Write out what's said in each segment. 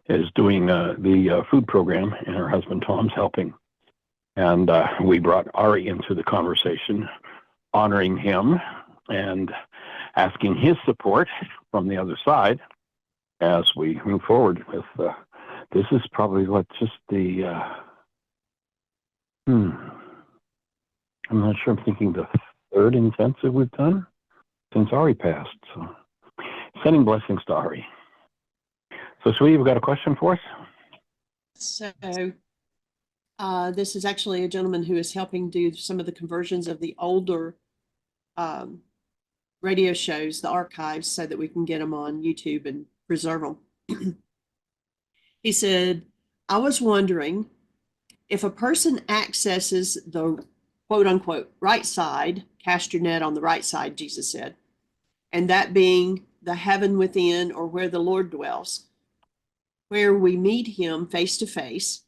is doing the food program, and her husband Tom's helping. And we brought Ari into the conversation, honoring him and asking his support from the other side as we move forward with this is probably just the I'm not sure, I'm thinking the third intensive we've done since Ari passed. So sending blessings to Ari. So sweetie, you've got a question for us? So this is actually a gentleman who is helping do some of the conversions of the older radio shows, the archives, so that we can get them on YouTube and preserve them. He said, I was wondering if a person accesses the quote unquote right side, cast your net on the right side, Jesus said, and that being the heaven within, or where the Lord dwells, where we meet him face to face,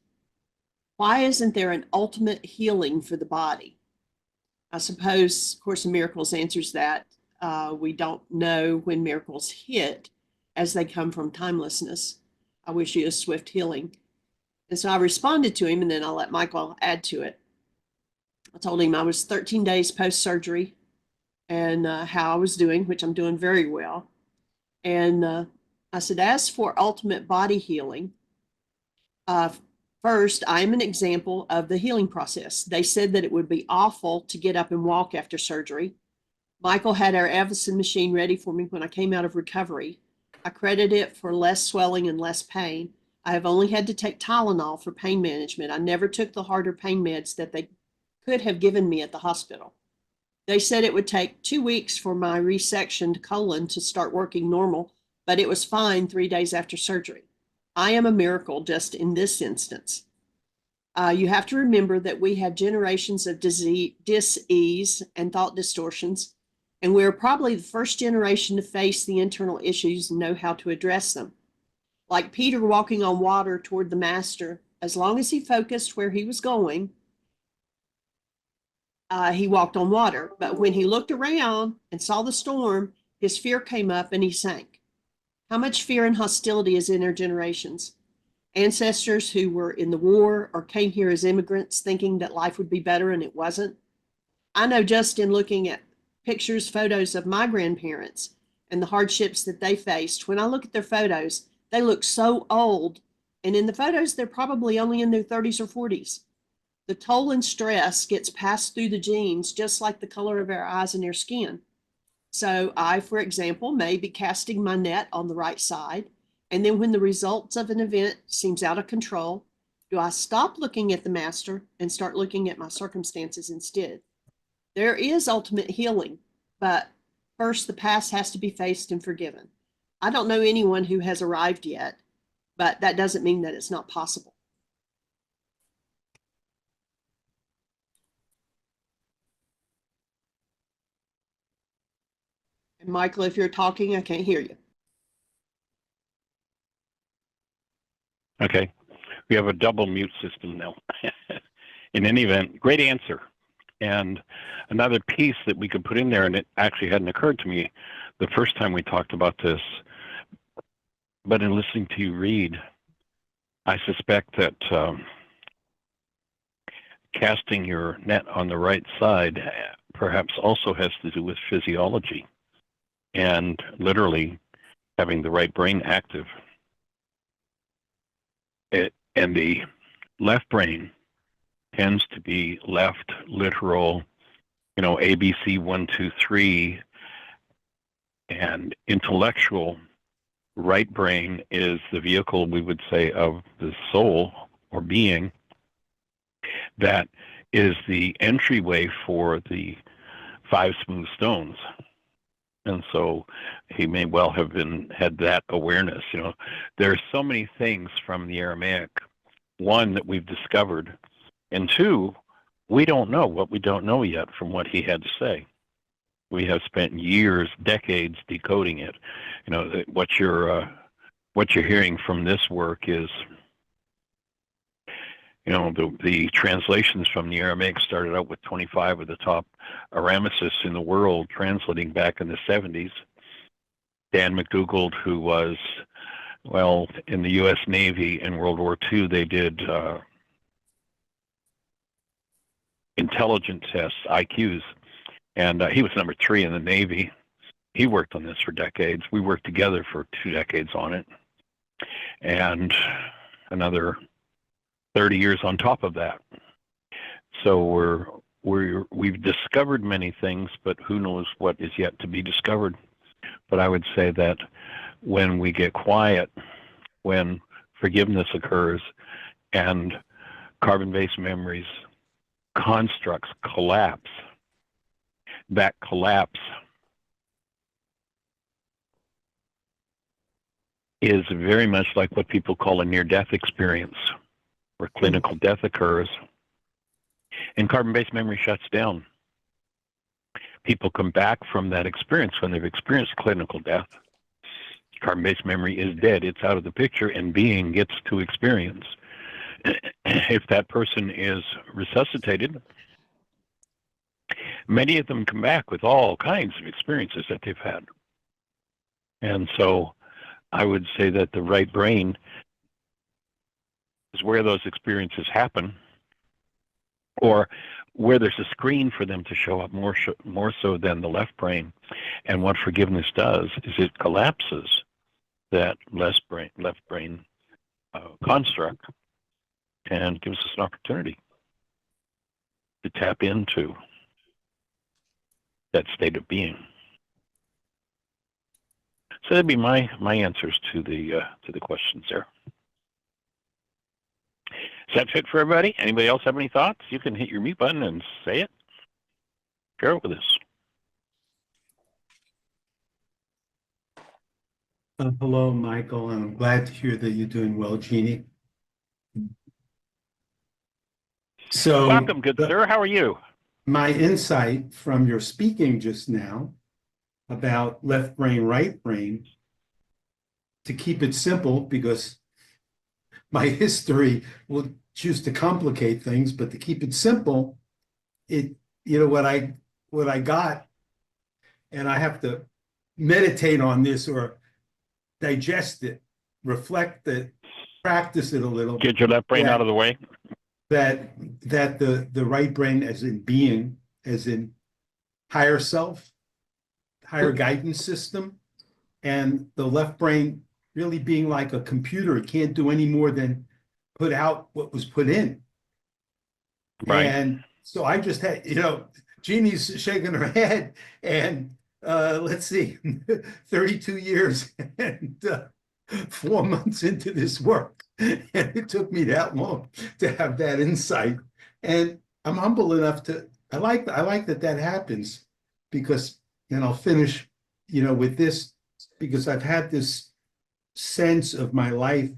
why isn't there an ultimate healing for the body? I suppose Course in Miracles answers that. We don't know when miracles hit, as they come from timelessness. I wish you a swift healing. And so I responded to him, and then I'll let Michael add to it. I told him I was 13 days post-surgery and how I was doing, which I'm doing very well. And I said, as for ultimate body healing, first, I am an example of the healing process. They said that it would be awful to get up and walk after surgery. Michael had our Avacyn machine ready for me when I came out of recovery. I credit it for less swelling and less pain. I have only had to take Tylenol for pain management. I never took the harder pain meds that they could have given me at the hospital. They said it would take 2 weeks for my resectioned colon to start working normal, but it was fine 3 days after surgery. I am a miracle just in this instance. You have to remember that we have generations of dis-ease and thought distortions, and we're probably the first generation to face the internal issues and know how to address them. Like Peter walking on water toward the master, as long as he focused where he was going, he walked on water. But when he looked around and saw the storm, his fear came up and he sank. How much fear and hostility is in our generations? Ancestors who were in the war or came here as immigrants thinking that life would be better and it wasn't. I know just in looking at pictures, photos of my grandparents and the hardships that they faced, when I look at their photos, they look so old. And in the photos, they're probably only in their 30s or 40s. The toll and stress gets passed through the genes, just like the color of our eyes and our skin. So I, for example, may be casting my net on the right side. And then when the results of an event seems out of control, do I stop looking at the master and start looking at my circumstances instead? There is ultimate healing, but first the past has to be faced and forgiven. I don't know anyone who has arrived yet, but that doesn't mean that it's not possible. And Michael, if you're talking, I can't hear you. Okay. We have a double mute system now. In any event, great answer. And another piece that we could put in there, and it actually hadn't occurred to me the first time we talked about this, but in listening to you read, I suspect that casting your net on the right side perhaps also has to do with physiology and literally having the right brain active. And the left brain tends to be left literal, ABC 1, 2, 3, and intellectual right brain is the vehicle, we would say, of the soul or being that is the entryway for the 5 smooth stones. And so he may well have had that awareness. There are so many things from the Aramaic. One, that we've discovered, and two, we don't know what we don't know yet from what he had to say. We have spent years, decades decoding it. What you're hearing from this work is, the translations from the Aramaic started out with 25 of the top Aramicists in the world translating back in the 70s. Dan McDougald, who was Well, in the U.S. Navy in World War II, they did intelligence tests, IQs, and he was number 3 in the Navy. He worked on this for decades. We worked together for 2 decades on it, and another 30 years on top of that. So we've discovered many things, but who knows what is yet to be discovered. But I would say that when we get quiet, when forgiveness occurs, and carbon-based memories constructs collapse, that collapse is very much like what people call a near-death experience, where clinical death occurs, and carbon-based memory shuts down. People come back from that experience when they've experienced clinical death. Carbon-based memory is dead. It's out of the picture, and being gets to experience. If that person is resuscitated, many of them come back with all kinds of experiences that they've had. And so I would say that the right brain is where those experiences happen, or where there's a screen for them to show up more so than the left brain. And what forgiveness does is it collapses that left brain construct and gives us an opportunity to tap into that state of being. So that'd be my answers to the questions there. Is that fit for everybody? Anybody else have any thoughts? You can hit your mute button and say it. Share it with us. Hello, Michael, and I'm glad to hear that you're doing well, Jeanie. So, welcome, good sir. How are you? My insight from your speaking just now about left brain, right brain, to keep it simple, because my history will choose to complicate things, but to keep it simple, what I got, and I have to meditate on this or digest it, reflect it, practice it a little. Get your left brain out of the way. That the right brain, as in being, as in higher self, higher guidance system, and the left brain really being like a computer. It can't do any more than put out what was put in. Right. And so I just had, Jeannie's shaking her head, and let's see, 32 years and 4 months into this work. And it took me that long to have that insight. And I'm humble enough to, I like that happens, because, and I'll finish, with this, because I've had this sense of my life,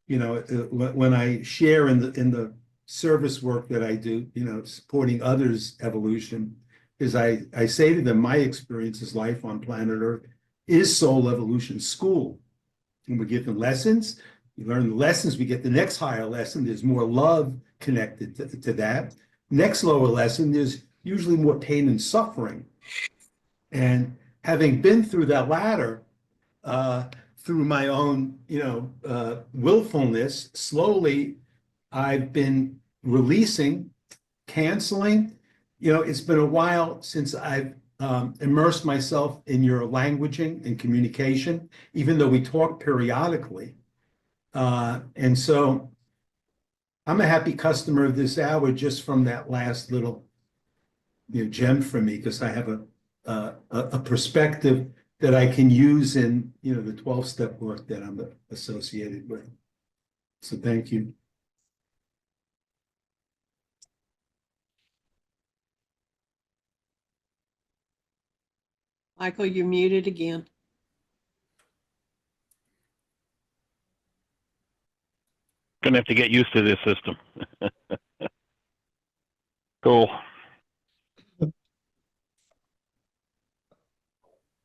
when I share in the service work that I do, supporting others' evolution, is I say to them, my experience is life on planet Earth is soul evolution school. And we give them lessons. We learn the lessons. We get the next higher lesson. There's more love connected to that. Next lower lesson, there's usually more pain and suffering. And having been through that ladder, through my own, willfulness, slowly, I've been releasing, canceling. It's been a while since I've immersed myself in your languaging and communication, even though we talk periodically. And so I'm a happy customer of this hour just from that last little gem for me, because I have a perspective that I can use in the 12-step work that I'm associated with. So thank you. Michael, you're muted again. Gonna have to get used to this system. Cool.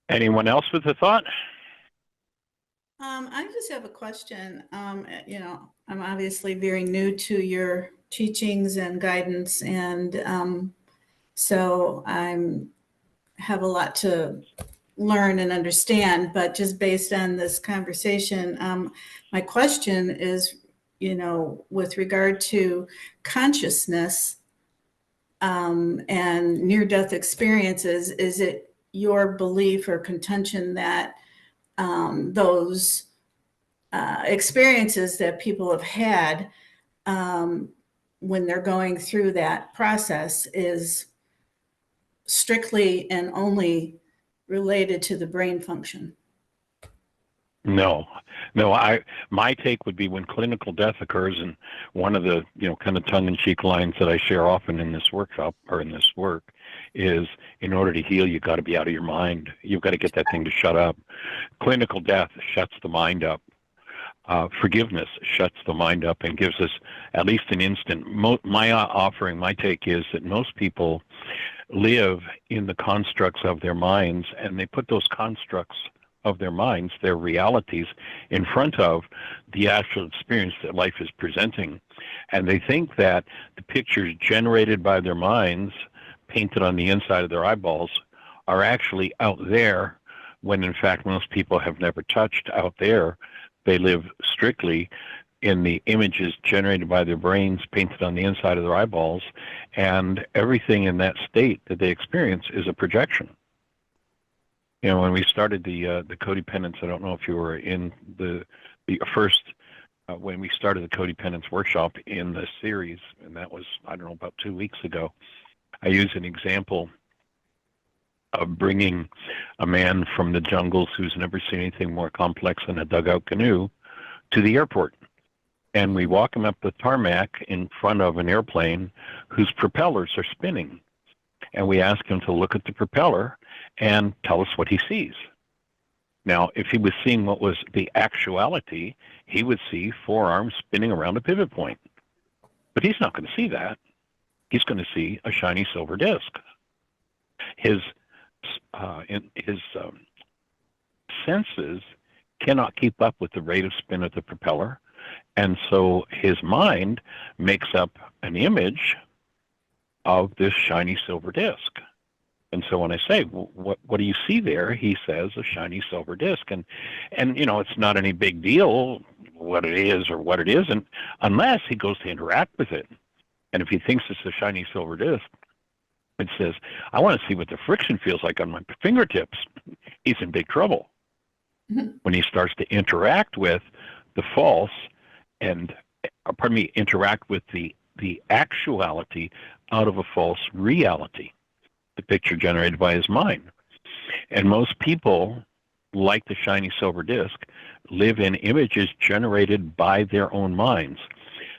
Anyone else with a thought? I just have a question. I'm obviously very new to your teachings and guidance, and so I have a lot to learn and understand, but just based on this conversation, my question is, with regard to consciousness and near-death experiences, is it your belief or contention that those experiences that people have had when they're going through that process is strictly and only related to the brain function? No, my take would be when clinical death occurs, and one of the, kind of tongue-in-cheek lines that I share often in this workshop or in this work is, in order to heal, you've got to be out of your mind. You've got to get that thing to shut up. Clinical death shuts the mind up. Forgiveness shuts the mind up and gives us at least an instant. My take is that most people live in the constructs of their minds, and they put those constructs of their minds, their realities, in front of the actual experience that life is presenting. And they think that the pictures generated by their minds, painted on the inside of their eyeballs, are actually out there, when in fact most people have never touched out there. They live strictly in the images generated by their brains, painted on the inside of their eyeballs, and everything in that state that they experience is a projection. When we started the codependence, I don't know if you were in the first, when we started the codependence workshop in the series, and that was, I don't know, about 2 weeks ago, I used an example of bringing a man from the jungles who's never seen anything more complex than a dugout canoe to the airport. And we walk him up the tarmac in front of an airplane whose propellers are spinning. And we ask him to look at the propeller and tell us what he sees. Now, if he was seeing what was the actuality, he would see 4 arms spinning around a pivot point. But he's not going to see that. He's going to see a shiny silver disc. His senses cannot keep up with the rate of spin of the propeller, and so his mind makes up an image of this shiny silver disc. And so when I say, well, what do you see there? He says a shiny silver disc. And it's not any big deal what it is or what it isn't, unless he goes to interact with it. And if he thinks it's a shiny silver disc, it says, I want to see what the friction feels like on my fingertips. He's in big trouble. Mm-hmm. When he starts to interact with the false interact with the actuality out of a false reality, the picture generated by his mind. And most people, like the shiny silver disc, live in images generated by their own minds.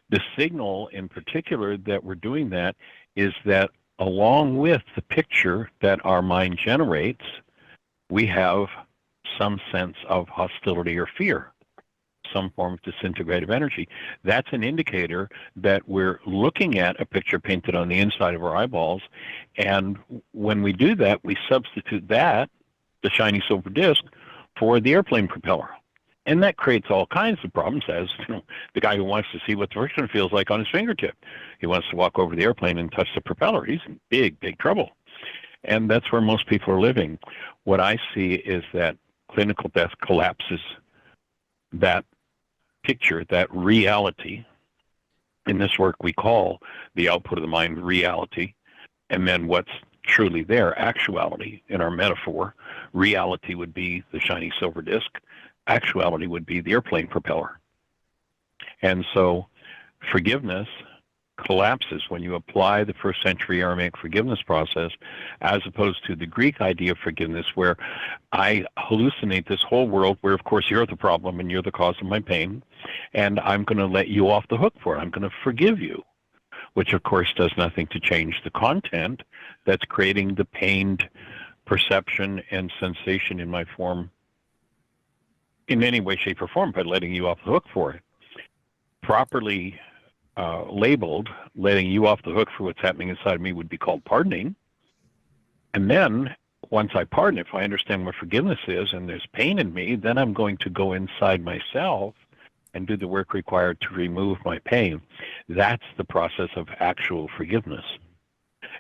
The signal in particular that we're doing that is that along with the picture that our mind generates, we have some sense of hostility or fear, some form of disintegrative energy. That's an indicator that we're looking at a picture painted on the inside of our eyeballs, and when we do that, we substitute that, the shiny silver disc, for the airplane propeller. And that creates all kinds of problems, as the guy who wants to see what the friction feels like on his fingertip. He wants to walk over the airplane and touch the propeller. He's in big, big trouble. And that's where most people are living. What I see is that clinical death collapses that picture, that reality. In this work, we call the output of the mind reality, and then what's truly there, actuality. In our metaphor, reality would be the shiny silver disc. Actuality would be the airplane propeller. And so forgiveness collapses when you apply the first century Aramaic forgiveness process, as opposed to the Greek idea of forgiveness, where I hallucinate this whole world where, of course, you're the problem and you're the cause of my pain, and I'm going to let you off the hook for it. I'm going to forgive you, which, of course, does nothing to change the content that's creating the pained perception and sensation in my form in any way, shape, or form by letting you off the hook for it. Properly labeled, letting you off the hook for what's happening inside me would be called pardoning. And then once I pardon, if I understand what forgiveness is and there's pain in me, then I'm going to go inside myself and do the work required to remove my pain. That's the process of actual forgiveness.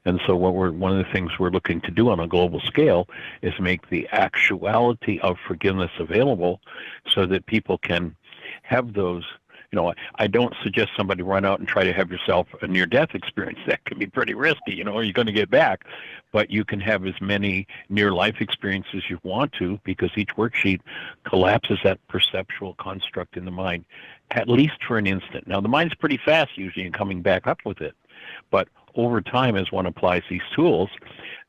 And so one of the things we're looking to do on a global scale is make the actuality of forgiveness available so that people can have those. I don't suggest somebody run out and try to have yourself a near-death experience. That can be pretty risky, or you're going to get back. But you can have as many near-life experiences as you want to, because each worksheet collapses that perceptual construct in the mind, at least for an instant. Now, the mind's pretty fast usually in coming back up with it. But over time, as one applies these tools,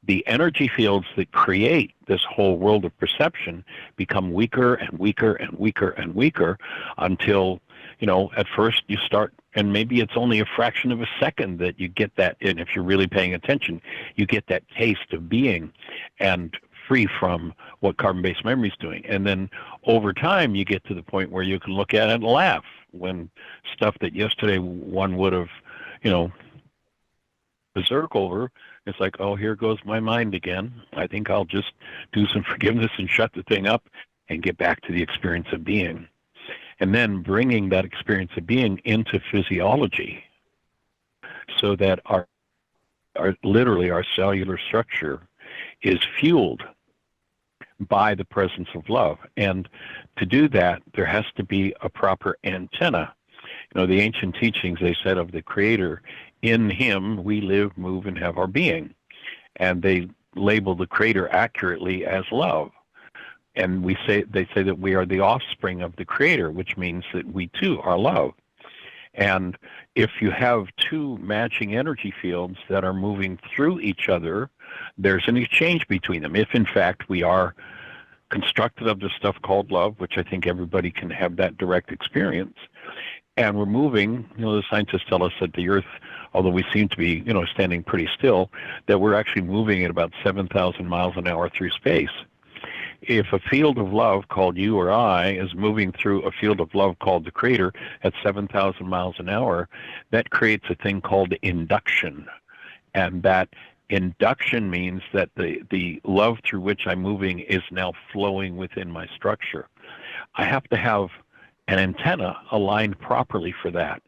the energy fields that create this whole world of perception become weaker and weaker and weaker and weaker until, at first you start, and maybe it's only a fraction of a second that you get that, and if you're really paying attention, you get that taste of being and free from what carbon-based memory is doing. And then over time, you get to the point where you can look at it and laugh when stuff that yesterday one would have, berserk over. It's like, oh, here goes my mind again. I think I'll just do some forgiveness and shut the thing up and get back to the experience of being. And then bringing that experience of being into physiology so that our literally our cellular structure is fueled by the presence of love. And to do that, there has to be a proper antenna. The ancient teachings, they said of the Creator, in him we live, move, and have our being. And they label the Creator accurately as love. And they say that we are the offspring of the Creator, which means that we too are love. And if you have two matching energy fields that are moving through each other, there's an exchange between them. If in fact we are constructed of this stuff called love, which I think everybody can have that direct experience, and we're moving, the scientists tell us that the Earth, although we seem to be, standing pretty still, that we're actually moving at about 7,000 miles an hour through space. If a field of love called you or I is moving through a field of love called the Creator at 7,000 miles an hour, that creates a thing called induction. And that induction means that the love through which I'm moving is now flowing within my structure. I have to have an antenna aligned properly for that.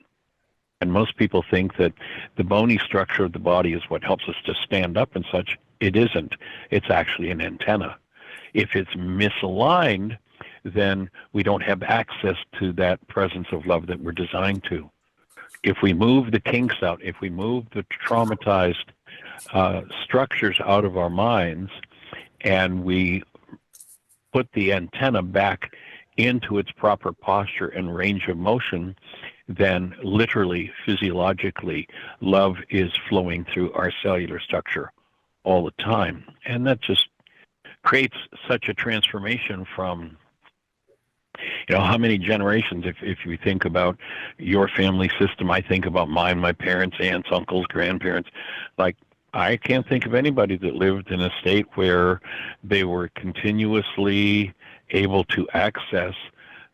And most people think that the bony structure of the body is what helps us to stand up and such. It isn't. It's actually an antenna. If it's misaligned, then we don't have access to that presence of love that we're designed to. If we move the kinks out, if we move the traumatized structures out of our minds, and we put the antenna back into its proper posture and range of motion, then literally, physiologically, love is flowing through our cellular structure all the time. And that just creates such a transformation from, how many generations, if you think about your family system, I think about mine, my parents, aunts, uncles, grandparents, like I can't think of anybody that lived in a state where they were continuously able to access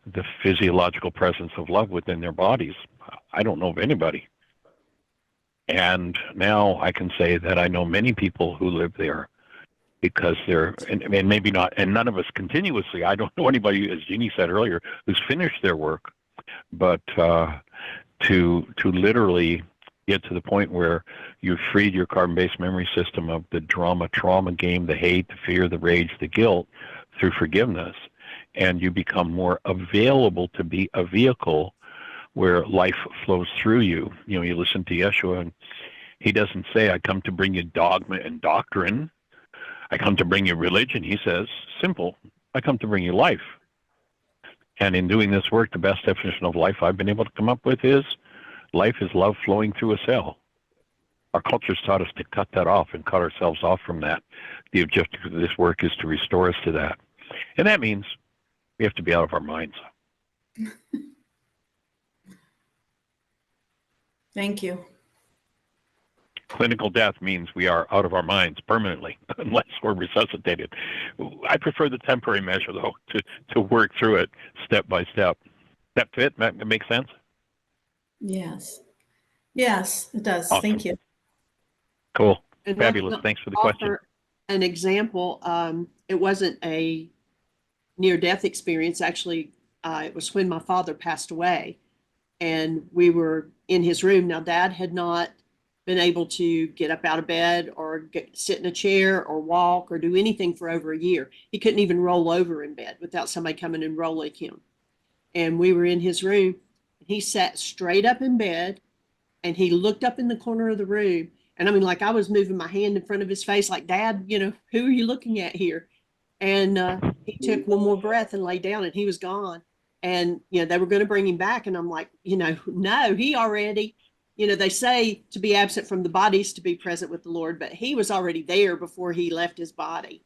the physiological presence of love within their bodies. I don't know of anybody. And now I can say that I know many people who live there because they're, and maybe not, and none of us continuously. I don't know anybody, as Jeanie said earlier, who's finished their work. But to literally get to the point where you've freed your carbon-based memory system of the trauma game, the hate, the fear, the rage, the guilt through forgiveness, and you become more available to be a vehicle where life flows through you. You listen to Yeshua, and he doesn't say, I come to bring you dogma and doctrine. I come to bring you religion. He says, simple, I come to bring you life. And in doing this work, the best definition of life I've been able to come up with is life is love flowing through a cell. Our culture's taught us to cut that off and cut ourselves off from that. The objective of this work is to restore us to that. And that means we have to be out of our minds. Thank you. Clinical death means we are out of our minds permanently, unless we're resuscitated. I prefer the temporary measure, though, to work through it step by step. That fit? That makes sense? Yes. Yes, it does. Awesome. Thank you. Cool. And Fabulous. Thanks for the question. offer an example. It wasn't a near-death experience. Actually, it was when my father passed away, and we were in his room. Now, Dad had not been able to get up out of bed or sit in a chair or walk or do anything for over a year. He couldn't even roll over in bed without somebody coming and rolling him. And we were in his room. He sat straight up in bed and he looked up in the corner of the room. And I mean, like I was moving my hand in front of his face, like, Dad, who are you looking at here? And he took one more breath and lay down and he was gone. And, they were going to bring him back. And I'm like, no, he already, they say to be absent from the body is to be present with the Lord, but he was already there before he left his body.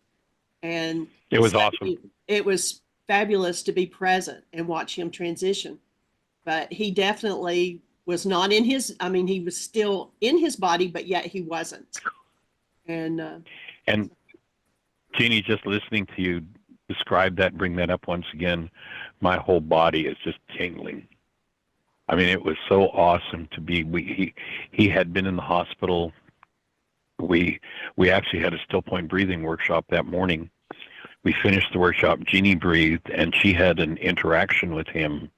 And it was awesome. It was fabulous to be present and watch him transition. But he definitely was not in he was still in his body, but yet he wasn't. And Jeanie, just listening to you describe that, bring that up once again, my whole body is just tingling. I mean, it was so awesome to be. He had been in the hospital. We actually had a still point breathing workshop that morning. We finished the workshop. Jeanie breathed, and she had an interaction with him.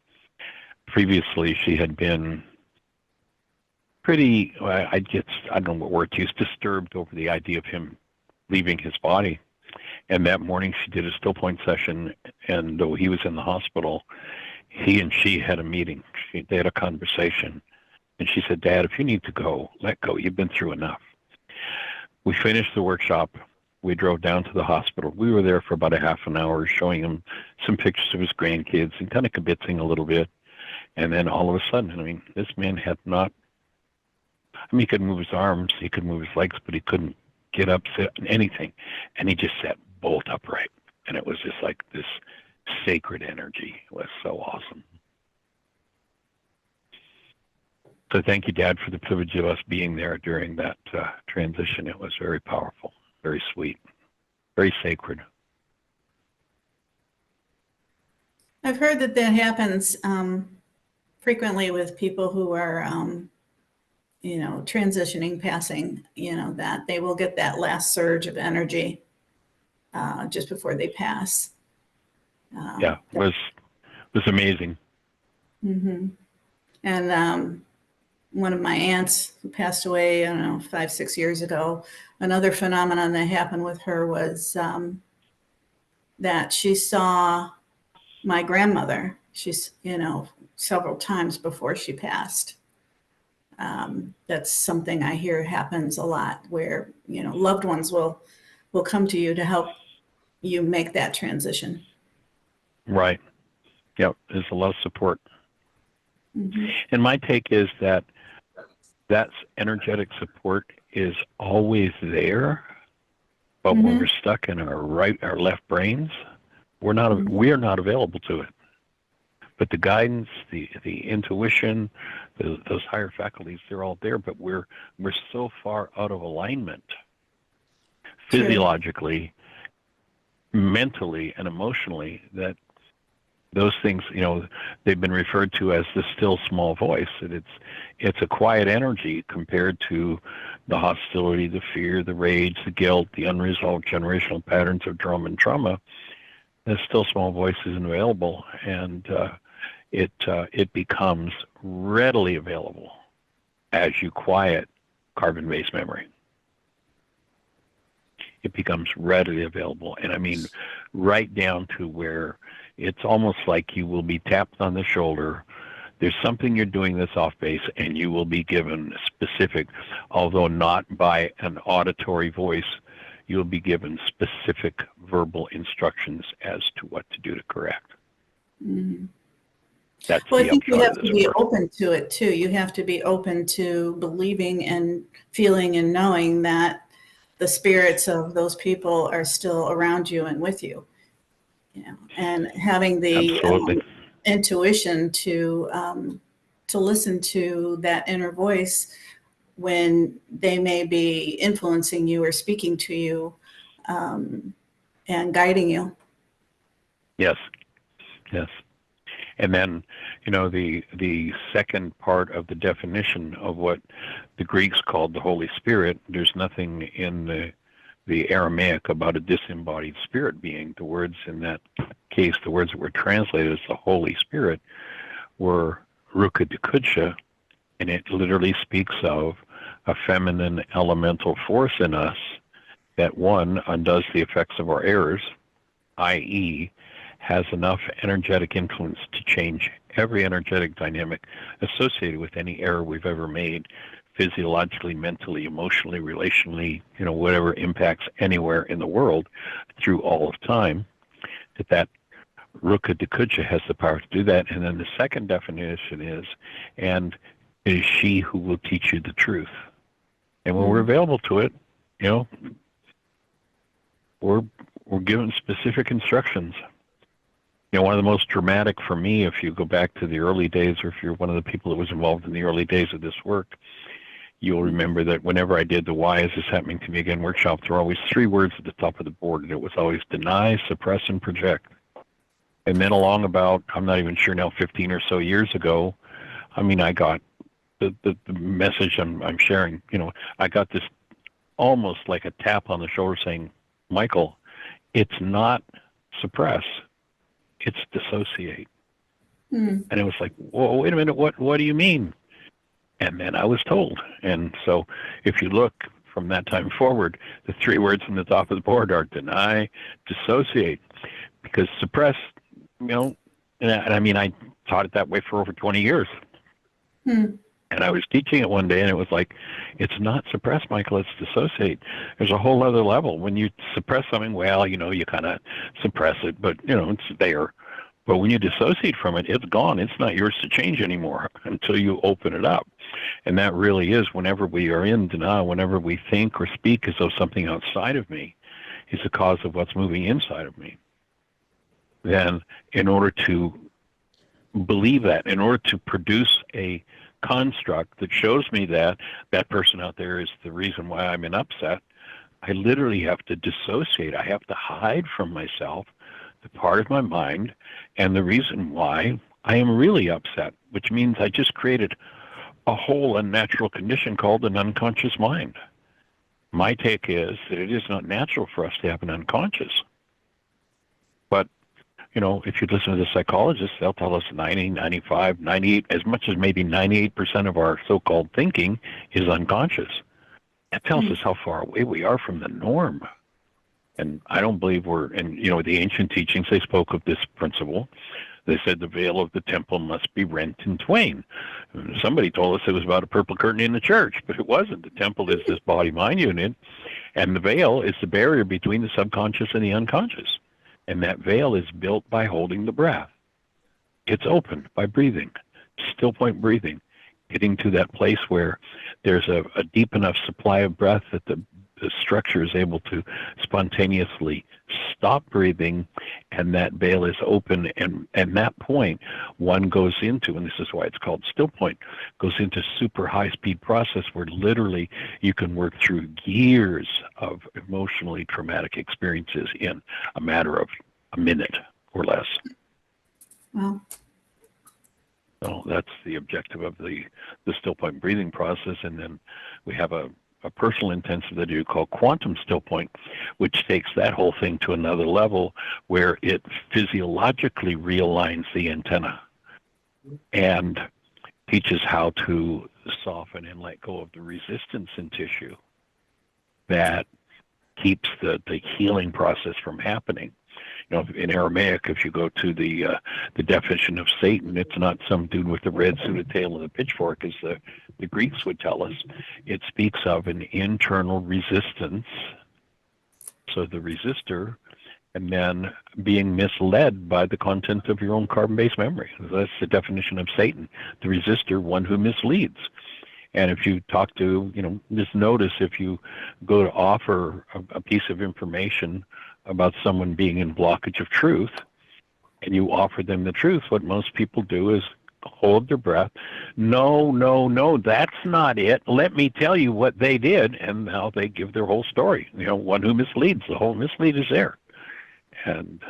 Previously, she had been pretty. I don't know what word to use. Disturbed over the idea of him leaving his body. And that morning she did a still point session, and though he was in the hospital, he and she had a meeting. They had a conversation, and she said, Dad, if you need to go, let go. You've been through enough. We finished the workshop. We drove down to the hospital. We were there for about a half an hour, showing him some pictures of his grandkids and kind of kibitzing a little bit. And then all of a sudden, this man had not, he could move his arms, he could move his legs, but he couldn't get up, sit, anything. And he just sat bolt upright. And it was just like this sacred energy. It was so awesome. So thank you, Dad, for the privilege of us being there during that transition. It was very powerful, very sweet, very sacred. I've heard that happens frequently with people who are, transitioning, passing, that they will get that last surge of energy just before they pass. It was amazing. Mm-hmm. And one of my aunts who passed away, 5-6 years ago, another phenomenon that happened with her was that she saw my grandmother. She's, several times before she passed. That's something I hear happens a lot, where, loved ones will come to you to help you make that transition. Right. Yep. There's a lot of support. Mm-hmm. And my take is that energetic support is always there, but when we're stuck in our left brains, we are not available to it. But the guidance, the intuition, those higher faculties, they're all there, but we're so far out of alignment physiologically, mentally, and emotionally that those things, they've been referred to as the still small voice. And it's a quiet energy compared to the hostility, the fear, the rage, the guilt, the unresolved generational patterns of drama and trauma. The still small voice isn't available, and it becomes readily available as you quiet carbon-based memory. It becomes readily available, and right down to where it's almost like you will be tapped on the shoulder. There's something you're doing that's off base, and you will be given specific, although not by an auditory voice, you'll be given specific verbal instructions as to what to do to correct. Mm-hmm. That's well, I think you have to be work. open to it too. You have to be open to believing and feeling and knowing that the spirits of those people are still around you and with you. And having the intuition to listen to that inner voice when they may be influencing you or speaking to you and guiding you. Yes. And then, the second part of the definition of what the Greeks called the Holy Spirit, there's nothing in the Aramaic about a disembodied spirit being. The words in that case, the words that were translated as the Holy Spirit were Ruka de Kudsha, and it literally speaks of a feminine elemental force in us that, one, undoes the effects of our errors, i.e., has enough energetic influence to change every energetic dynamic associated with any error we've ever made, physiologically, mentally, emotionally, relationally, whatever impacts anywhere in the world through all of time, that Ruka Dakuja has the power to do that. And then the second definition is, and it is she who will teach you the truth. And when we're available to it, we're given specific instructions. One of the most dramatic for me, if you go back to the early days, or if you're one of the people that was involved in the early days of this work, you'll remember that whenever I did the Why Is This Happening to Me Again workshop, there were always 3 words at the top of the board, and it was always deny, suppress, and project. And then along about, I'm not even sure now, 15 or so years ago, I got the message I'm sharing, I got this almost like a tap on the shoulder saying, Michael, it's not suppress, it's dissociate. And it was like, whoa, wait a minute, what do you mean? And then I was told. And so if you look from that time forward, the 3 words on the top of the board are deny, dissociate, because suppress, and I taught it that way for over 20 years. And I was teaching it one day, and it was like, it's not suppress, Michael, it's dissociate. There's a whole other level. When you suppress something, well, you kind of suppress it, but, it's there. But when you dissociate from it, it's gone. It's not yours to change anymore until you open it up. And that really is, whenever we are in denial, whenever we think or speak as though something outside of me is the cause of what's moving inside of me, then in order to believe that, in order to produce a construct that shows me that that person out there is the reason why I'm in upset, I literally have to dissociate. I have to hide from myself the part of my mind and the reason why I am really upset, which means I just created a whole unnatural condition called an unconscious mind. My take is that it is not natural for us to have an unconscious. But, if you listen to the psychologists, they'll tell us 90, 95, 98, as much as maybe 98% of our so-called thinking is unconscious. That tells us how far away we are from the norm. And I don't believe we're, and the ancient teachings, they spoke of this principle. They said the veil of the temple must be rent in twain. Somebody told us it was about a purple curtain in the church, but it wasn't. The temple is this body-mind unit, and the veil is the barrier between the subconscious and the unconscious. And that veil is built by holding the breath. It's opened by breathing, still point breathing, getting to that place where there's a deep enough supply of breath that the structure is able to spontaneously stop breathing, and that veil is open, and that point one goes into, and this is why it's called still point, goes into super high-speed process where literally you can work through years of emotionally traumatic experiences in a matter of a minute or less. Wow. So that's the objective of the still point breathing process. And then we have a personal intensive that you call quantum still point, which takes that whole thing to another level where it physiologically realigns the antenna and teaches how to soften and let go of the resistance in tissue that keeps the healing process from happening. In Aramaic, if you go to the definition of Satan, it's not some dude with the red suit, a tail, and a pitchfork, as the Greeks would tell us. It speaks of an internal resistance. So the resistor, and then being misled by the content of your own carbon-based memory. That's the definition of Satan. The resistor, one who misleads. And if you talk to, just notice if you go to offer a piece of information about someone being in blockage of truth, and you offer them the truth, what most people do is hold their breath. No, that's not it. Let me tell you what they did, and now they give their whole story. One who misleads, the whole mislead is there. And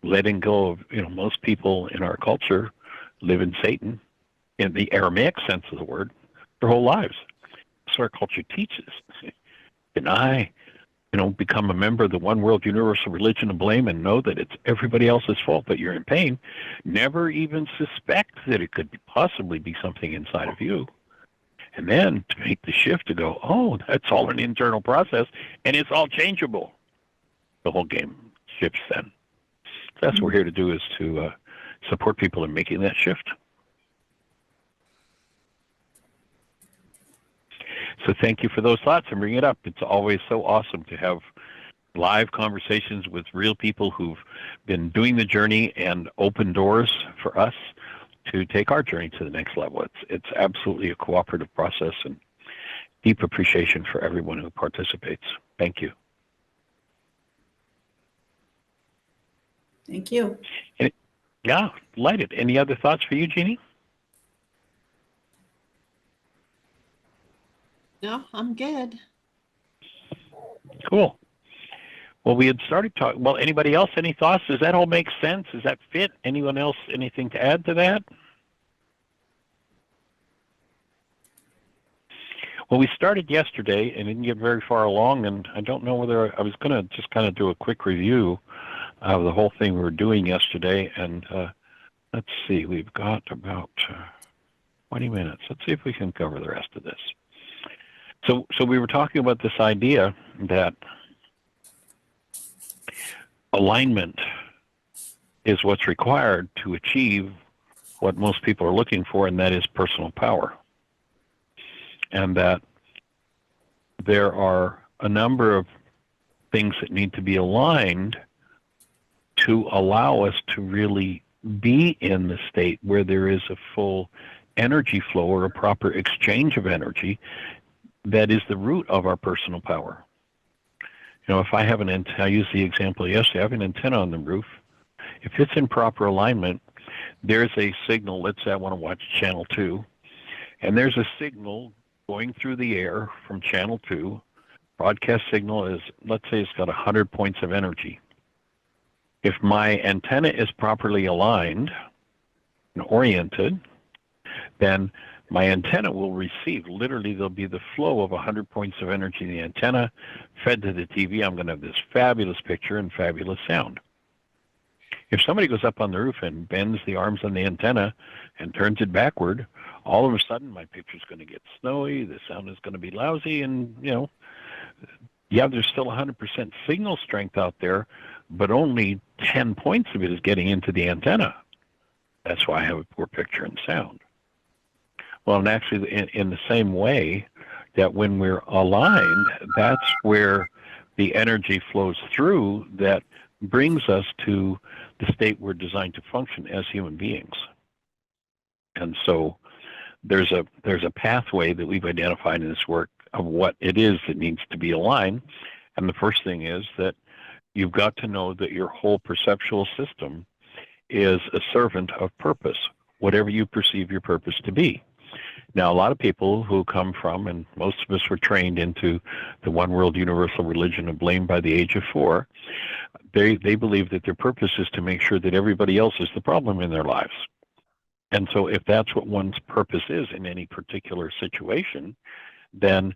letting go of, most people in our culture live in Satan, in the Aramaic sense of the word, their whole lives. So our culture teaches. Deny, become a member of the one world universal religion of blame and know that it's everybody else's fault that you're in pain. Never even suspect that it could possibly be something inside of you. And then to make the shift to go, oh, that's all an internal process, and it's all changeable. The whole game shifts then. So that's what we're here to do, is to support people in making that shift. So thank you for those thoughts and bringing it up. It's always so awesome to have live conversations with real people who've been doing the journey and open doors for us to take our journey to the next level. It's absolutely a cooperative process, and deep appreciation for everyone who participates. Thank you. Thank you. Yeah, delighted. Any other thoughts for you, Jeanie? No, I'm good. Cool. Well, we had started talking. Well, anybody else, any thoughts? Does that all make sense? Does that fit? Anyone else, anything to add to that? Well, we started yesterday and didn't get very far along, and I don't know whether I was going to just kind of do a quick review of the whole thing we were doing yesterday. And let's see, we've got about 20 minutes. Let's see if we can cover the rest of this. So we were talking about this idea that alignment is what's required to achieve what most people are looking for, and that is personal power. And that there are a number of things that need to be aligned to allow us to really be in the state where there is a full energy flow or a proper exchange of energy that is the root of our personal power. You know, if I have an antenna, I used the example yesterday, I have an antenna on the roof. If it's in proper alignment, there's a signal. Let's say I want to watch channel 2, and there's a signal going through the air from channel 2. Broadcast signal is, let's say it's got 100 points of energy. If my antenna is properly aligned and oriented, then my antenna will receive, literally there'll be the flow of 100 points of energy in the antenna fed to the TV. I'm going to have this fabulous picture and fabulous sound. If somebody goes up on the roof and bends the arms on the antenna and turns it backward, all of a sudden my picture's going to get snowy, the sound is going to be lousy, and, you know, yeah, there's still 100% signal strength out there, but only 10 points of it is getting into the antenna. That's why I have a poor picture and sound. Well, and actually, in the same way that when we're aligned, that's where the energy flows through that brings us to the state we're designed to function as human beings. And so there's a pathway that we've identified in this work of what it is that needs to be aligned. And the first thing is that you've got to know that your whole perceptual system is a servant of purpose, whatever you perceive your purpose to be. Now, a lot of people who come from, and most of us were trained into the one world universal religion of blame by the age of 4, they believe that their purpose is to make sure that everybody else is the problem in their lives. And so if that's what one's purpose is in any particular situation, then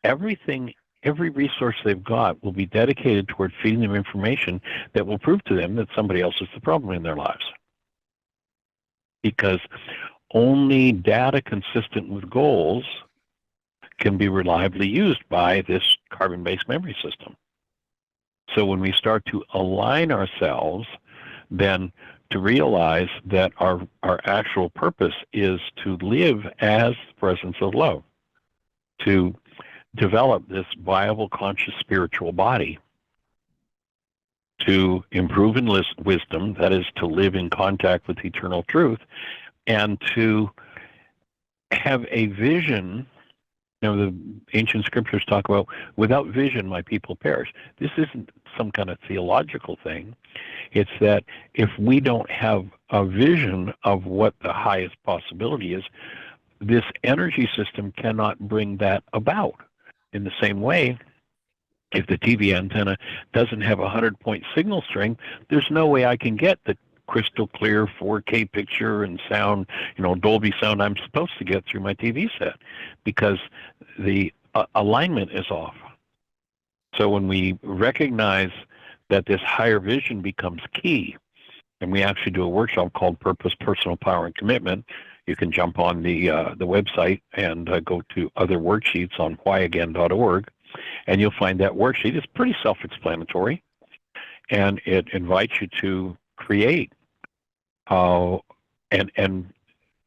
everything, every resource they've got will be dedicated toward feeding them information that will prove to them that somebody else is the problem in their lives. Because only data consistent with goals can be reliably used by this carbon-based memory system. So when we start to align ourselves, then to realize that our actual purpose is to live as the presence of love, to develop this viable, conscious, spiritual body, to improve in wisdom, that is, to live in contact with eternal truth, and to have a vision. You know, the ancient scriptures talk about, without vision, my people perish. This isn't some kind of theological thing. It's that if we don't have a vision of what the highest possibility is, this energy system cannot bring that about. In the same way, if the TV antenna doesn't have 100-point signal strength, there's no way I can get the crystal clear 4K picture and sound, you know, Dolby sound I'm supposed to get through my TV set, because the alignment is off. So when we recognize that this higher vision becomes key, and we actually do a workshop called Purpose, Personal Power, and Commitment. You can jump on the website and go to other worksheets on whyagain.org, and you'll find that worksheet. It's pretty self-explanatory, and it invites you to create.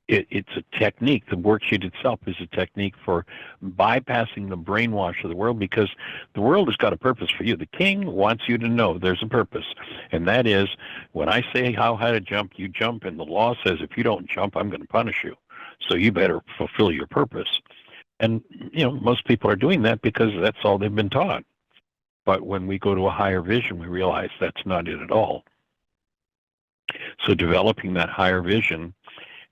It's a technique. The worksheet itself is a technique for bypassing the brainwash of the world, because the world has got a purpose for you. The king wants you to know there's a purpose, and that is, when I say how to jump, you jump, and the law says if you don't jump, I'm going to punish you. So you better fulfill your purpose. And, most people are doing that because that's all they've been taught. But when we go to a higher vision, we realize that's not it at all. So developing that higher vision,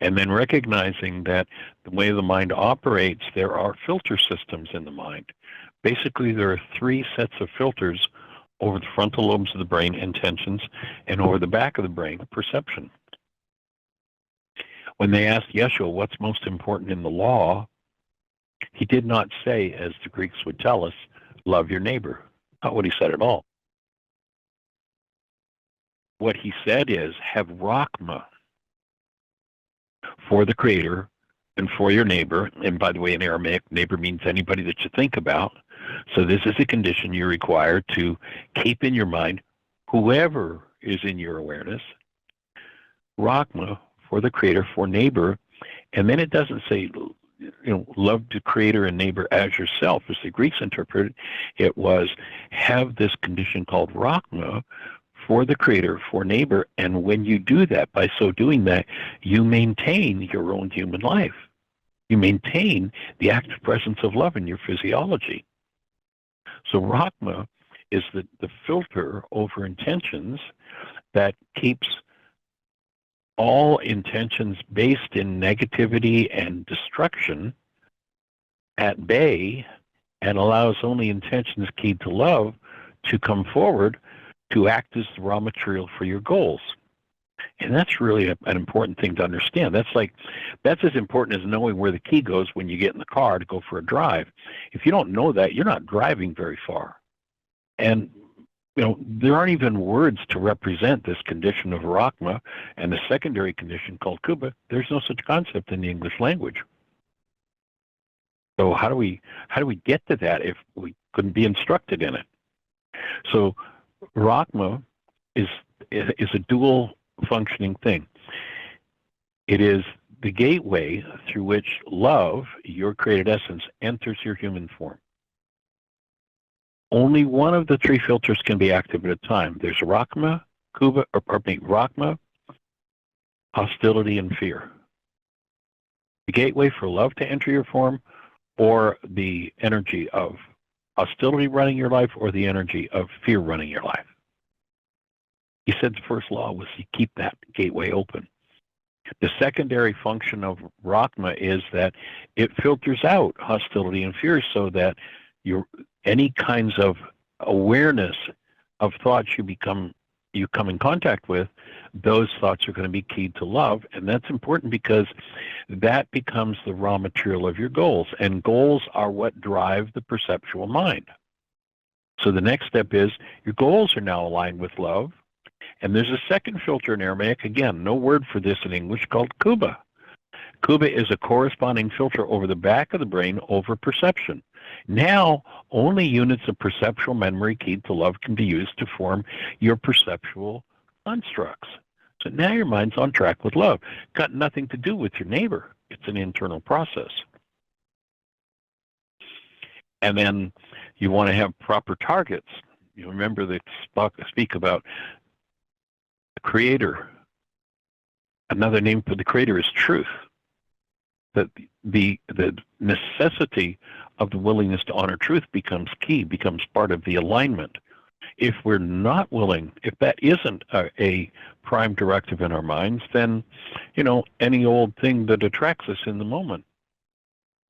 and then recognizing that the way the mind operates, there are filter systems in the mind. Basically, there are 3 sets of filters over the frontal lobes of the brain, intentions, and over the back of the brain, perception. When they asked Yeshua what's most important in the law, he did not say, as the Greeks would tell us, love your neighbor. Not what he said at all. What he said is, have Rachma for the Creator and for your neighbor. And by the way, in Aramaic, neighbor means anybody that you think about. So this is a condition you require to keep in your mind whoever is in your awareness. Rachma for the Creator, for neighbor. And then it doesn't say, love the Creator and neighbor as yourself, as the Greeks interpreted it. It was, have this condition called Rachma for the Creator, for neighbor, and when you do that, by so doing that, you maintain your own human life. You maintain the active presence of love in your physiology. So Rachma is the filter over intentions that keeps all intentions based in negativity and destruction at bay, and allows only intentions keyed to love to come forward to act as the raw material for your goals. And that's really an important thing to understand. That's as important as knowing where the key goes when you get in the car to go for a drive. If you don't know that, you're not driving very far. And there aren't even words to represent this condition of Rachma and the secondary condition called Kuba. There's no such concept in the English language. So how do we get to that if we couldn't be instructed in it? So Rachma is a dual functioning thing. It is the gateway through which love, your created essence, enters your human form. Only one of the 3 filters can be active at a time. There's Rachma, Rachma, hostility, and fear. The gateway for love to enter your form, or the energy of hostility running your life, or the energy of fear running your life. He said the first law was to keep that gateway open. The secondary function of Rachma is that it filters out hostility and fear, so that any kinds of awareness of thoughts you come in contact with, those thoughts are going to be keyed to love. And that's important because that becomes the raw material of your goals. And goals are what drive the perceptual mind. So the next step is your goals are now aligned with love. And there's a second filter in Aramaic, again, no word for this in English, called Kuba. Kuba is a corresponding filter over the back of the brain over perception. Now, only units of perceptual memory keyed to love can be used to form your perceptual constructs. So now your mind's on track with love. Got nothing to do with your neighbor. It's an internal process. And then you want to have proper targets. You remember they speak about the Creator. Another name for the Creator is truth. That the necessity of the willingness to honor truth becomes key, becomes part of the alignment. If we're not willing, if that isn't a prime directive in our minds, then, any old thing that attracts us in the moment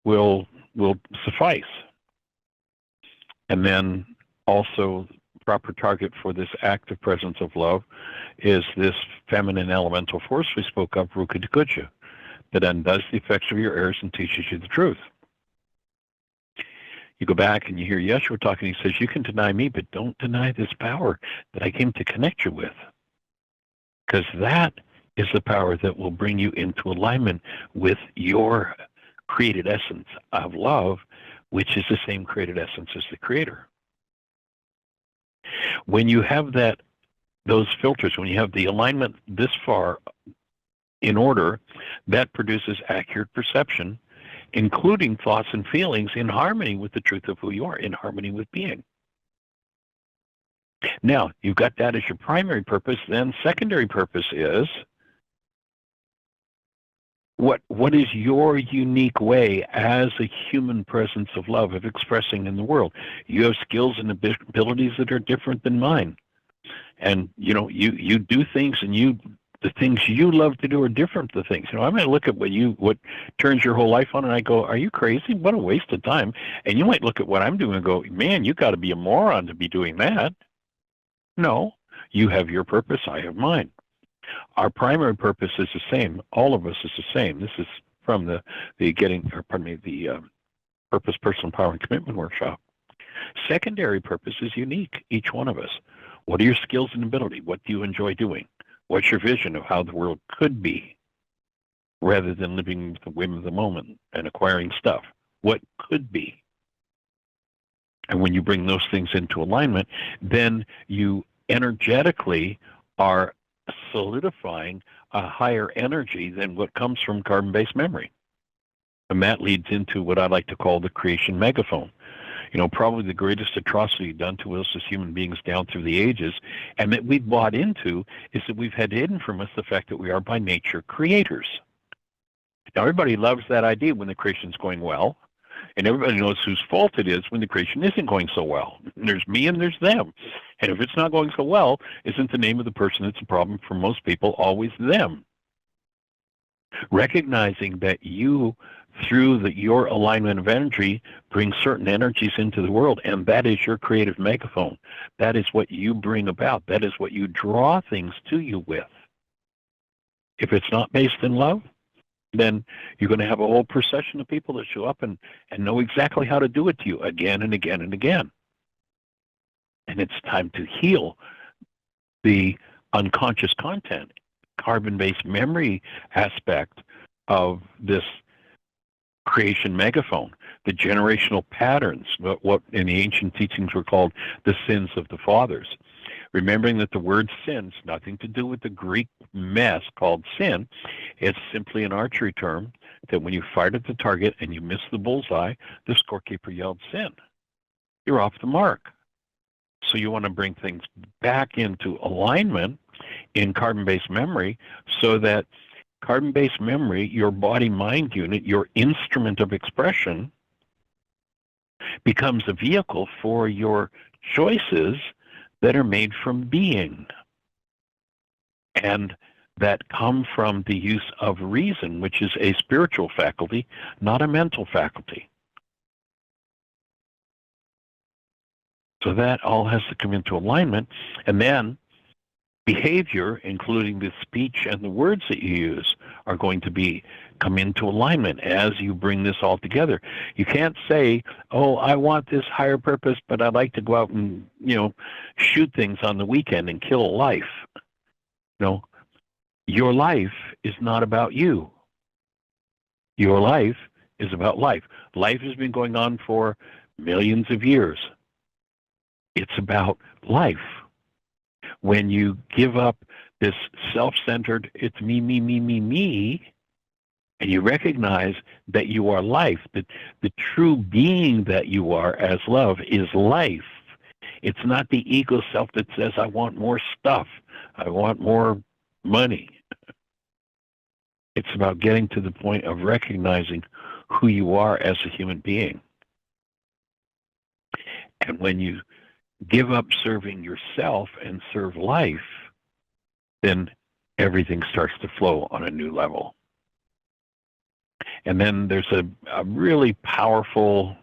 will suffice. And then also, proper target for this active presence of love is this feminine elemental force we spoke of, Rukadikucha, that undoes the effects of your errors and teaches you the truth. You go back and you hear Yeshua talking, he says, you can deny me, but don't deny this power that I came to connect you with. Because that is the power that will bring you into alignment with your created essence of love, which is the same created essence as the Creator. When you have those filters, when you have the alignment this far in order, that produces accurate perception, including thoughts and feelings in harmony with the truth of who you are, in harmony with being. Now, you've got that as your primary purpose. Then secondary purpose is, what is your unique way as a human presence of love of expressing in the world? You have skills and abilities that are different than mine. And, you do things, and the things you love to do are different than things. I might look at what turns your whole life on, and I go, are you crazy? What a waste of time. And you might look at what I'm doing and go, man, you got to be a moron to be doing that. No, you have your purpose, I have mine. Our primary purpose is the same. All of us is the same. This is from the Purpose, Personal Power, and Commitment workshop. Secondary purpose is unique, each one of us. What are your skills and ability? What do you enjoy doing? What's your vision of how the world could be, rather than living with the whim of the moment and acquiring stuff? What could be? And when you bring those things into alignment, then you energetically are solidifying a higher energy than what comes from carbon-based memory. And that leads into what I like to call the creation megaphone. Probably the greatest atrocity done to us as human beings down through the ages, and that we've bought into, is that we've had hidden from us the fact that we are by nature creators. Now, everybody loves that idea when the creation's going well, and everybody knows whose fault it is when the creation isn't going so well. There's me and there's them. And if it's not going so well, isn't the name of the person that's a problem for most people always them? Recognizing that you, through your alignment of energy, bring certain energies into the world, and that is your creative megaphone. That is what you bring about. That is what you draw things to you with. If it's not based in love, then you're going to have a whole procession of people that show up and know exactly how to do it to you again and again and again. And it's time to heal the unconscious content, carbon-based memory aspect of this creation megaphone, the generational patterns, what in the ancient teachings were called the sins of the fathers. Remembering that the word sin has nothing to do with the Greek mess called sin. It's simply an archery term that when you fired at the target and you missed the bullseye, the scorekeeper yelled sin. You're off the mark. So you want to bring things back into alignment in carbon-based memory, so that carbon-based memory, your body-mind unit, your instrument of expression, becomes a vehicle for your choices that are made from being, and that come from the use of reason, which is a spiritual faculty, not a mental faculty. So that all has to come into alignment, and then behavior, including the speech and the words that you use, are going to come into alignment as you bring this all together. You can't say, oh, I want this higher purpose, but I'd like to go out and, shoot things on the weekend and kill a life. No, your life is not about you. Your life is about life. Life has been going on for millions of years. It's about life. When you give up this self-centered, it's me, me, me, me, me, and you recognize that you are life, that the true being that you are as love is life. It's not the ego self that says, I want more stuff, I want more money. It's about getting to the point of recognizing who you are as a human being. And when you give up serving yourself and serve life, then everything starts to flow on a new level. And then there's a really powerful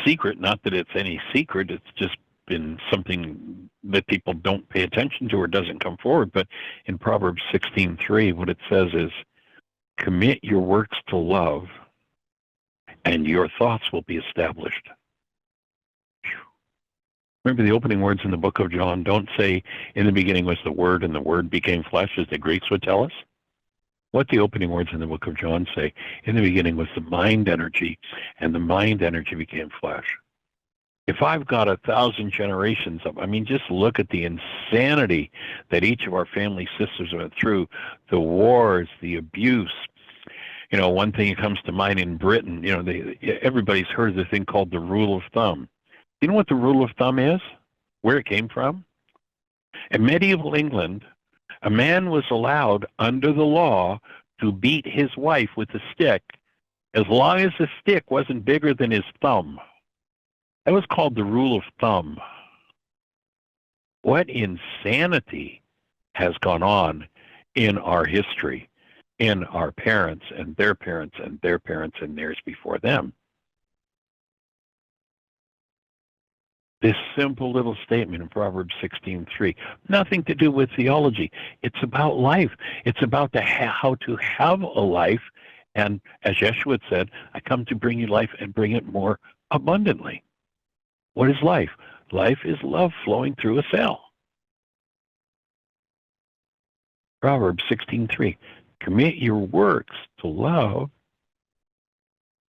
secret, not that it's any secret, it's just been something that people don't pay attention to or doesn't come forward, but in Proverbs 16:3, what it says is, commit your works to love, and your thoughts will be established. Remember, the opening words in the book of John don't say, in the beginning was the Word, and the Word became flesh, as the Greeks would tell us. What the opening words in the book of John say, in the beginning was the mind energy, and the mind energy became flesh. If I've got 1,000 generations of, I mean, just look at the insanity that each of our family sisters went through, the wars, the abuse. You know, one thing that comes to mind in Britain, you know, everybody's heard of the thing called the rule of thumb. You know what the rule of thumb is? Where it came from? In medieval England, a man was allowed under the law to beat his wife with a stick as long as the stick wasn't bigger than his thumb. That was called the rule of thumb. What insanity has gone on in our history, in our parents and their parents and their parents and theirs before them. This simple little statement in Proverbs 16:3, nothing to do with theology. It's about life. It's about how to have a life. And as Yeshua said, I come to bring you life and bring it more abundantly. What is life? Life is love flowing through a cell. Proverbs 16:3, commit your works to love,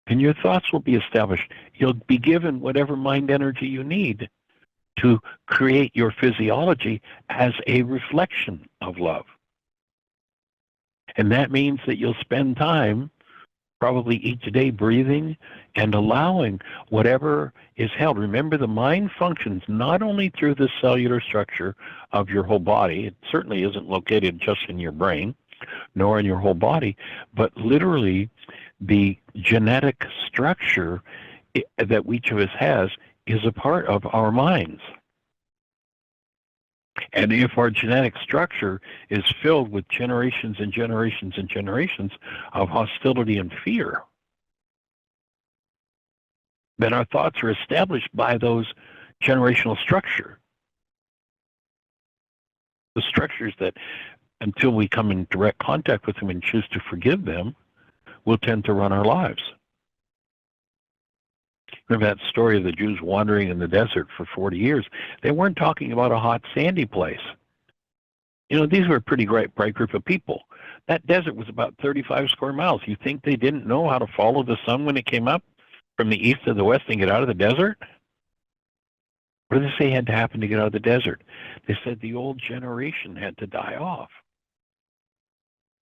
and your thoughts will be established. You'll be given whatever mind energy you need to create your physiology as a reflection of love. And that means that you'll spend time probably each day breathing and allowing whatever is held. Remember, the mind functions not only through the cellular structure of your whole body. It certainly isn't located just in your brain, nor in your whole body, but literally the genetic structure that each of us has is a part of our minds. And if our genetic structure is filled with generations and generations and generations of hostility and fear, then our thoughts are established by those generational structure. The structures that, until we come in direct contact with them and choose to forgive them, will tend to run our lives. Remember that story of the Jews wandering in the desert for 40 years? They weren't talking about a hot, sandy place. You know, these were a pretty bright group of people. That desert was about 35 square miles. You think they didn't know how to follow the sun when it came up from the east to the west and get out of the desert? What did they say had to happen to get out of the desert? They said the old generation had to die off.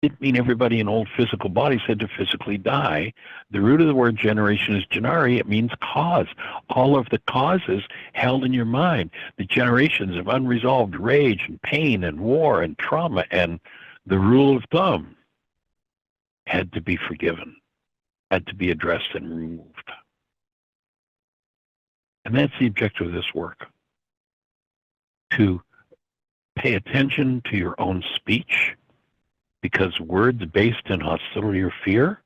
Didn't mean everybody in old physical bodies had to physically die. The root of the word generation is genari. It means cause. All of the causes held in your mind, the generations of unresolved rage and pain and war and trauma and the rule of thumb had to be forgiven, had to be addressed and removed. And that's the objective of this work, to pay attention to your own speech, because words based in hostility or fear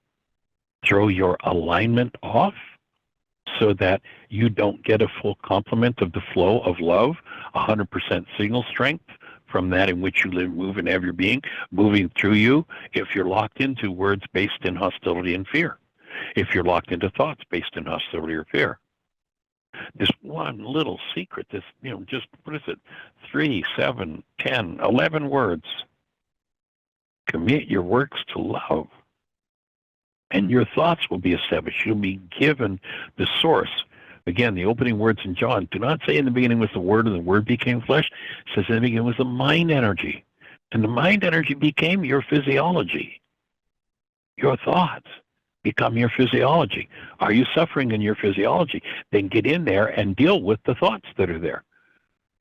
throw your alignment off so that you don't get a full complement of the flow of love, 100% signal strength from that in which you live, move, and have your being moving through you if you're locked into words based in hostility and fear, if you're locked into thoughts based in hostility or fear. This one little secret, this, you know, just, what is it, 3, 7, 10, 11 words. Commit your works to love, and your thoughts will be established. You'll be given the source. Again, the opening words in John do not say in the beginning was the Word, and the Word became flesh. It says in the beginning was the mind energy, and the mind energy became your physiology. Your thoughts become your physiology. Are you suffering in your physiology? Then get in there and deal with the thoughts that are there.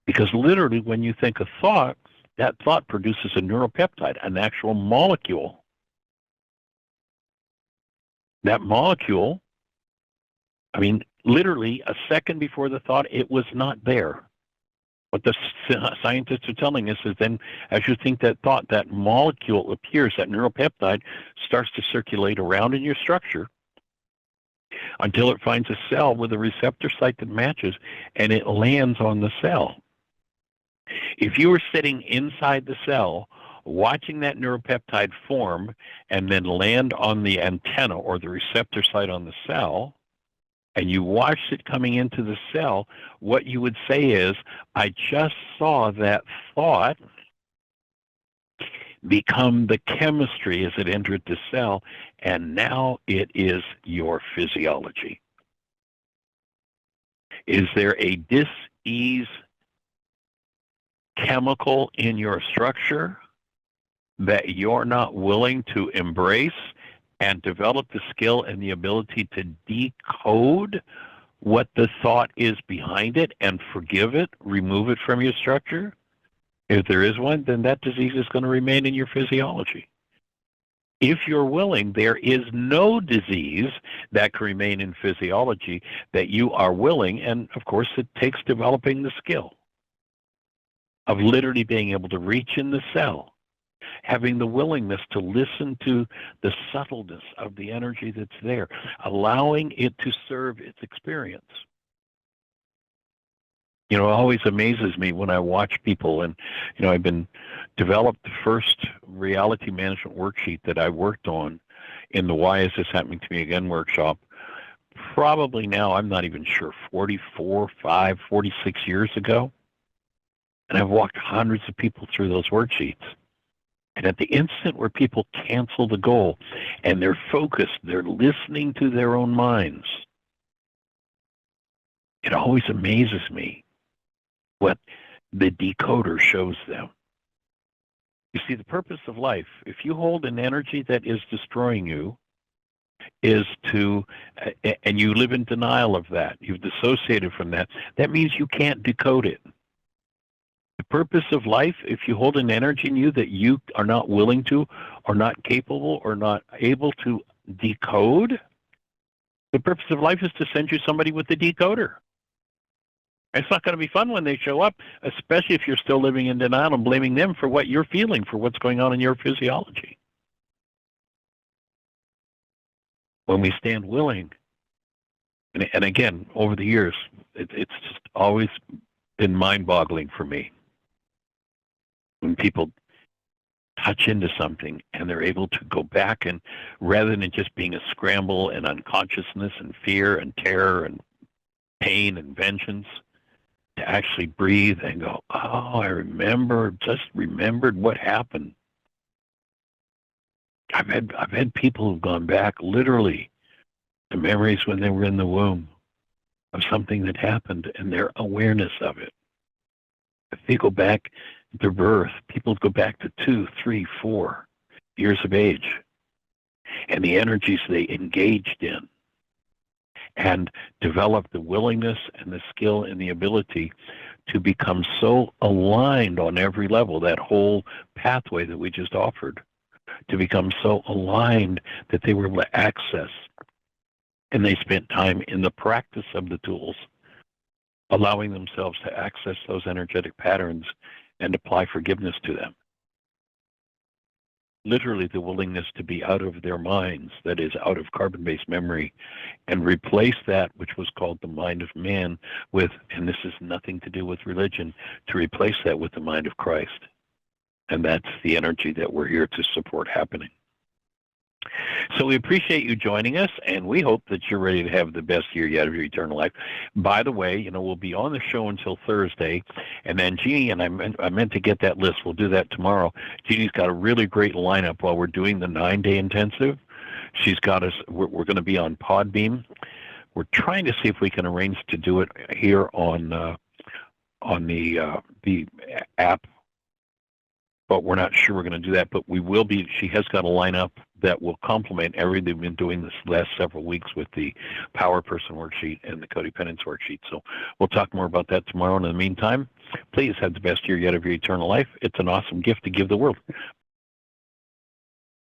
Because literally when you think a thought, that thought produces a neuropeptide, an actual molecule. That molecule, I mean, literally a second before the thought, it was not there. What the scientists are telling us is then as you think that thought, that molecule appears, that neuropeptide starts to circulate around in your structure until it finds a cell with a receptor site that matches, and it lands on the cell. If you were sitting inside the cell, watching that neuropeptide form and then land on the antenna or the receptor site on the cell, and you watched it coming into the cell, what you would say is, I just saw that thought become the chemistry as it entered the cell, and now it is your physiology. Is there a dis-ease chemical in your structure that you're not willing to embrace and develop the skill and the ability to decode what the thought is behind it and forgive it, remove it from your structure? If there is one, then that disease is going to remain in your physiology. If you're willing, there is no disease that can remain in physiology that you are willing, and of course it takes developing the skill of literally being able to reach in the cell, having the willingness to listen to the subtleness of the energy that's there, allowing it to serve its experience. You know, it always amazes me when I watch people, and, you know, I've been developed the first reality management worksheet that I worked on in the Why Is This Happening to Me Again workshop, probably now, I'm not even sure, 44, 5, 46 years ago. And I've walked hundreds of people through those worksheets. And at the instant where people cancel the goal and they're focused, they're listening to their own minds, it always amazes me what the decoder shows them. You see, the purpose of life, if you hold an energy that is destroying you, is to, and you live in denial of that, you've dissociated from that, that means you can't decode it. The purpose of life, if you hold an energy in you that you are not willing to, or not capable, or not able to decode, the purpose of life is to send you somebody with the decoder. It's not going to be fun when they show up, especially if you're still living in denial and blaming them for what you're feeling, for what's going on in your physiology. When we stand willing, and again, over the years, it's just always been mind-boggling for me when people touch into something and they're able to go back, and rather than just being a scramble and unconsciousness and fear and terror and pain and vengeance, to actually breathe and go, oh, I just remembered what happened. I've had people who've gone back literally to memories when they were in the womb of something that happened and their awareness of it. If they go back to birth, people go back to 2, 3, 4 years of age and the energies they engaged in, and develop the willingness and the skill and the ability to become so aligned on every level, that whole pathway that we just offered, to become so aligned that they were able to access, and they spent time in the practice of the tools, allowing themselves to access those energetic patterns and apply forgiveness to them. Literally the willingness to be out of their minds, that is, out of carbon-based memory, and replace that which was called the mind of man with, and this is nothing to do with religion, to replace that with the mind of Christ. And that's the energy that we're here to support happening. So we appreciate you joining us, and we hope that you're ready to have the best year yet of your eternal life. By the way, you know, we'll be on the show until Thursday, and then Jeanie, and I meant to get that list. We'll do that tomorrow. Jeannie's got a really great lineup while we're doing the 9-day intensive. She's got us, we're going to be on Podbeam. We're trying to see if we can arrange to do it here on the app, but we're not sure we're going to do that. But we will be. She has got a lineup that will complement everything we've been doing this last several weeks with the Power Person worksheet and the Codependence worksheet. So we'll talk more about that tomorrow. In the meantime, please have the best year yet of your eternal life. It's an awesome gift to give the world.